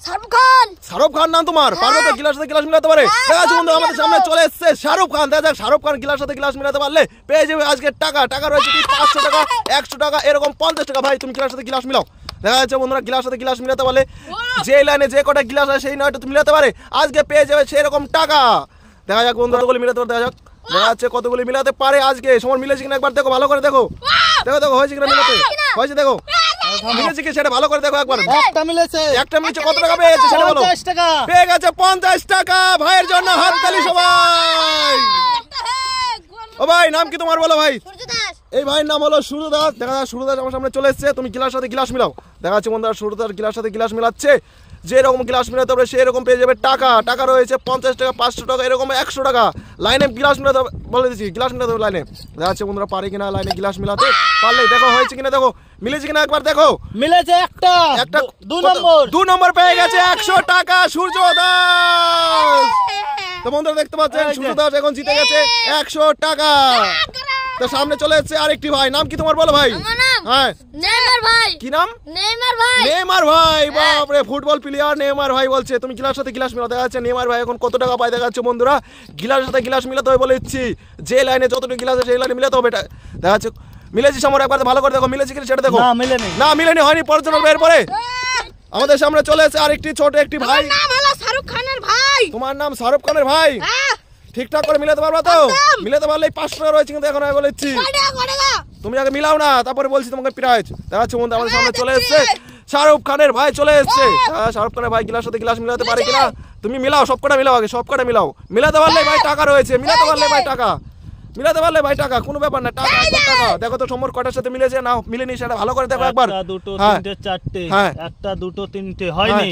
শাহরুখ খান নাম তোমার? পারবে তো গিলাসের সাথে গিলাস মিলাতে পারে? দেখা যাচ্ছে বন্ধু আমাদের সামনে চলে এসেছে শাহরুখ খান। দেখা যাক শাহরুখ খান গিলাসের সাথে গিলাস মিলাতে পারলে পেয়ে যাবে আজকে টাকা। টাকা রয়েছে 500 টাকা, 100 টাকা, এরকম 50 টাকা। ভাই তুমি গিলাসের সাথে গিলাস মিলাও। দেখা যাচ্ছে বন্ধুরা গিলাসের সাথে গিলাস মিলাতে পারলে যে লাইনে যে কটা গিলাস আছে সেই নয়টা তুমি মিলাতে পারে আজকে পেয়ে যাবে সেরকম টাকা। দেখা যাক বন্ধু কতগুলো মিলাতে পারে। দেখা যাক দেখা যাচ্ছে কতগুলো মিলাতে পারে আজকে। সময় মিলেছে কিনা একবার দেখো, ভালো করে দেখো। দেখো দেখো হয়েছে কিনা মিলাতে, হয়েছে দেখো মিলেছে কি সেটা ভালো করে দেখো একবার। একটা মিলেছে কত টাকা পেয়ে গেছে সেটা বলো। 50 টাকা পেয়ে গেছে 50 টাকা। ভাইয়ের জন্য হাততালি সবাই। ও ভাই নাম কি তোমার বলো ভাই? এই ভাইয়ের নাম হলো সূর্য দাস। দেখা যাচ্ছে সূর্য দাস আমার সামনে চলে এসেছে। তুমি গিলাসের সাথে গিলাস মিলাও। দেখা যাচ্ছে বন্ধুরা সূর্য দাস গিলাসের সাথে গিলাস মিলাচ্ছে। যে এরকম গিলাস মিলাতে হবে সেই রকম পেয়ে যাবে টাকা। টাকা রয়েছে 50 টাকা, 500 টাকা, এরকম 100 টাকা। লাইনে গিলাস মিলাতে হবে বলে দিচ্ছি, গিলাস মিলাতে হবে লাইনে। দেখা যাচ্ছে বন্ধুরা পারে কিনা লাইনে গিলাস মিলাতে পারলে দেখো হয়েছে কিনা দেখো, মিলেছে কিনা একবার দেখো। মিলেছে একটা 2 নম্বর পেয়ে গেছে 100 টাকা সূর্য দাস। তো বন্ধুরা দেখতে পাচ্ছেন সূর্য দাস এখন জিতে গেছে 100 টাকা। তো সামনে চলে এসেছে আরেকটি ভাই। নাম কি তোমার বলো ভাই? হ্যাঁ নেইমার ভাই। কি নাম? নেইমার ভাই। নেইমার ভাই, বাপ রে ফুটবল প্লেয়ার নেইমার ভাই বলছে। তুমি গিলাসের সাথে গিলাস মিলাও। দেখা যাচ্ছে নেইমার ভাই এখন কত টাকা পায়। দেখা যাচ্ছে বন্ধুরা গিলাসের সাথে গিলাস মিলাতে হবে বলে দিচ্ছি। যে লাইনে যতটুকু গিলাস আছে সেই লাইনে মিলাতে হবে। দেখা যাচ্ছে মিলেছি সময় একবার ভালো করে দেখো মিলেছি কিনা সেটা দেখো। না মিলেনি, হয়নি। পরের জন্য বের পরে আমাদের সামনে চলে এসেছে আরেকটি ছোট একটি ভাই। নাম হলো শাহরুখ খানের ভাই। তোমার নাম শাহরুখ খানের ভাই? ঠিকঠাক করে মিলাতে পারবা তো? মিলাতে পারলে 500 টাকা রয়েছে কিন্তু এখন আমি বলেছি তুমি আগে মিলাও না, তারপরে বলছি তোমাকে প্রাইজ। দেখা যাচ্ছে বন্ধু আমাদের সামনে চলে এসেছে শাহরুখ খানের ভাই চলে এসেছে। শাহরুখ খানের ভাই গিলাসের সাথে গিলাস মিলাতে পারে কিনা তুমি মিলাও। সবকটা মিলাও আগে, সবকটা মিলাও। মিলাতে পারলে ভাই টাকা রয়েছে, মিলাতে পারলে ভাই টাকা, মিলাতে পারলে ভাই টাকা, কোনো ব্যাপার না। টাকা টাকা দেখো তো সমর কটার সাথে মিলেছে না মিলেনি সেটা ভালো করে দেখো একবার। 1 2 3 4 হ্যাঁ 1 2 3 হয়নি।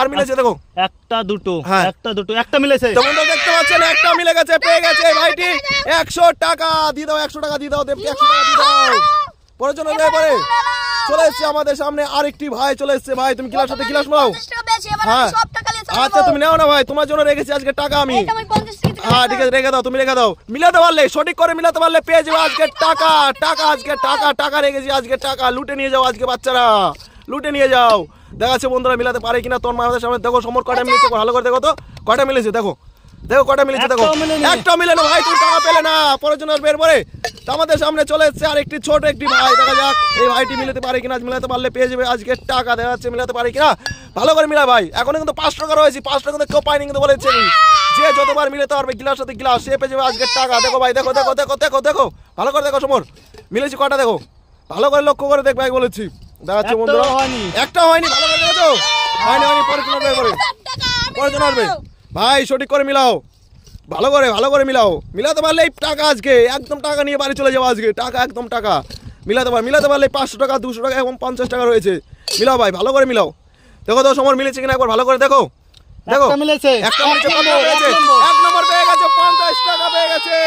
আর মিলেছে দেখো 1 2 1 2 একটা মিলেছে। তো বন্ধু দেখতে পাচ্ছেন একটা মিলে গেছে, পেয়ে গেছে ভাইটি 100 টাকা। দিয়ে দাও 100 টাকা দিয়ে দাও, দেবকে 100 টাকা দিয়ে দাও। পরের জন্য পরে চলে এসেছে আমাদের সামনে আরেকটি ভাই চলে এসেছে। ভাই তুমি গিলাসের সাথে গিলাস মিলাও। হ্যাঁ আচ্ছা তুমি নাও না ভাই, তোমার জন্য রেখেছি আজকে টাকা আমি। হ্যাঁ ঠিক আছে রেখে দাও, তুমি রেখে দাও। মিলাতে পারলে সঠিক করে মিলাতে পারলে পেয়ে যাবে আজকে টাকা। টাকা আজকে টাকা, টাকা রেখেছি আজকে টাকা। লুটে নিয়ে যাও আজকে বাচ্চারা, লুটে নিয়ে যাও। দেখা যাচ্ছে বন্ধুরা মিলাতে পারে কিনা তোর আমাদের সামনে দেখো সমর কয়টা মিলেছে ভালো করে দেখো তো কয়টা মিলেছে। দেখো দেখো কয়টা মিলেছে দেখো। একটা মিলে না ভাই, তুমি টাকা পেলে না। পরের জন্য বের পরে আমাদের সামনে চলে এসেছে আরেকটি ছোট একটি ভাই। দেখা যাক এই ভাইটি মিলাতে পারে কিনা। মিলাতে পারলে পেয়ে যাবে আজকে টাকা। দেখা যাচ্ছে মিলাতে পারে কিনা, ভালো করে মিলা ভাই। এখন কিন্তু 5 টাকা রয়েছে, 5 টাকা কিন্তু কেউ পায়নি কিন্তু বলেছে। যে যতবার মিলাতে পারবে গিলাসের সাথে গিলাস সে পেয়ে যাবে আজকে টাকা। দেখো ভাই দেখো দেখো দেখো দেখো দেখো ভালো করে দেখো সমর মিলেছে কয়টা দেখো, ভালো করে লক্ষ্য করে দেখবে বলেছি। দেখা যাচ্ছে বন্ধুরা একটা হয়নি, ভালো করে দেখো হয়নি হয়নি। পরের জন্য বের করে পরের জন্য আসবে ভাই সঠিক করে মিলাও, ভালো করে মিলাও। মিলাতে পারলে টাকা আজকে একদম টাকা নিয়ে বাড়ি চলে যাবো আজকে। টাকা একদম টাকা মিলাতে পারলে 500 টাকা 200 টাকা এবং 50 টাকা রয়েছে। মিলাও ভাই ভালো করে মিলাও। দেখো তো সমর মিলেছে কিনা একবার ভালো করে দেখো। দেখো মিলেছে একটা মিলেছে, কত পেয়েছে? 1 নম্বর পেয়ে গেছে 50 টাকা পেয়ে গেছে।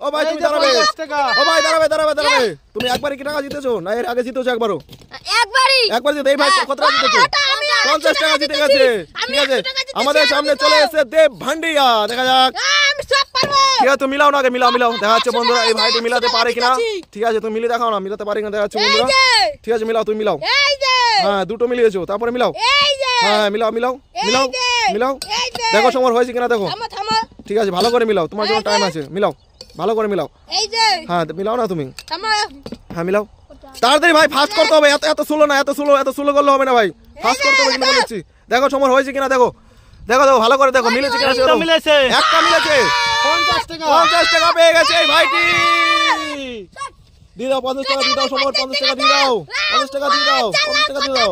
ও ভাই তুমি দাঁড়াবে, ও ভাই দাঁড়াবে। তুমি একবারই কি টাকা জিতেছো না এর আগে জিতেছো একবারও? একবার জিতে। এই ভাই কত টাকা জিতেছো? 50 টাকা জিতে গেছে। ঠিক আছে আমাদের সামনে চলে এসেছে দেব ভান্ডিয়া। দেখা যাক ঠিক আছে তুমি মিলাও না আগে, মিলাও। দেখা যাচ্ছে বন্ধুরা এই ভাইটি মিলাতে পারে কিনা। ঠিক আছে তুমি মিলিয়ে দেখাও না, মিলাতে পারে কিনা। দেখা যাচ্ছে বন্ধুরা ঠিক আছে মিলাও, তুমি মিলাও। হ্যাঁ দুটো মিলিয়েছো, তারপরে মিলাও। হ্যাঁ মিলাও। দেখো সমর হয়েছে কিনা দেখো। ঠিক আছে ভালো করে মিলাও, তোমার জন্য টাইম আছে। মিলাও ভালো করে মিলাও। হ্যাঁ মিলাও না তুমি। হ্যাঁ মিলাও তাড়াতাড়ি ভাই, ফাস্ট করতে হবে। এত স্লো না, এত স্লো করলে হবে না ভাই, ফাস্ট করতে হবে কিন্তু বলেছি। দেখো সমর হয়েছে কিনা দেখো ভালো করে দেখো মিলেছে কিনা। একটা মিলেছে 50 টাকা পেয়ে গেছে এই ভাইটি। দিয়ে দাও 50 টাকা দিয়ে দাও সমর, 50 টাকা দিয়ে দাও, 50 টাকা দিয়ে দাও, 50 টাকা দিয়ে দাও।